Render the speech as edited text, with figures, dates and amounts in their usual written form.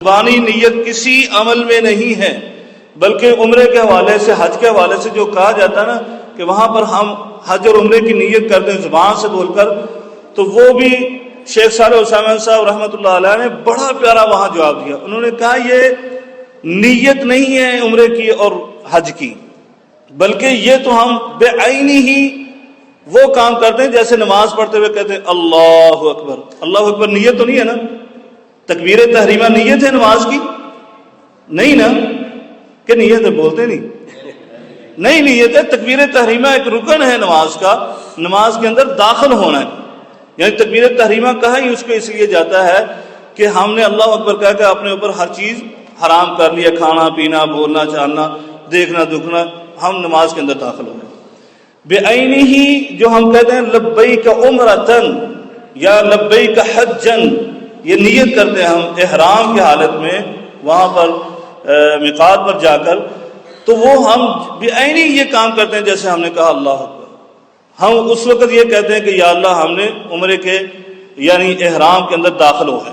زبانی نیت کسی عمل میں نہیں ہے، بلکہ عمرے کے حوالے سے، حج کے حوالے سے جو کہا جاتا ہے نا کہ وہاں پر ہم حج اور عمرے کی نیت کرتے ہیں زبان سے بول کر، تو وہ بھی شیخ صالح عثیمین صاحب رحمۃ اللہ علیہ نے بڑا پیارا وہاں جواب دیا۔ انہوں نے کہا یہ نیت نہیں ہے عمرے کی اور حج کی، بلکہ یہ تو ہم بے عینی ہی وہ کام کرتے ہیں جیسے نماز پڑھتے ہوئے کہتے ہیں اللہ اکبر۔ اللہ اکبر نیت تو نہیں ہے نا؟ تکبیر تحریمہ نیت ہے نماز کی؟ نہیں نا؟ کہ نیت ہے؟ بولتے نہیں نیت ہے۔ تکبیر تحریمہ ایک رکن ہے نماز کا، نماز کے اندر داخل ہونا ہے، یعنی تکبیر تحریمہ کہا ہی اس کو اس لیے جاتا ہے کہ ہم نے اللہ اکبر کہہ کے اپنے اوپر ہر چیز حرام کر لیا، کھانا پینا، بولنا چالنا، دیکھنا دکھنا، ہم نماز کے اندر داخل ہو گئے۔ بے عینی ہی جو ہم کہتے ہیں لبیک عمرتن یا لبیک حجن، یہ نیت کرتے ہیں ہم احرام کی حالت میں وہاں پر میقات پر جا کر، تو وہ ہم بے عینی یہ کام کرتے ہیں جیسے ہم نے کہا اللہ اکبر۔ ہم اس وقت یہ کہتے ہیں کہ یا اللہ ہم نے عمرے کے یعنی احرام کے اندر داخل ہو گئے۔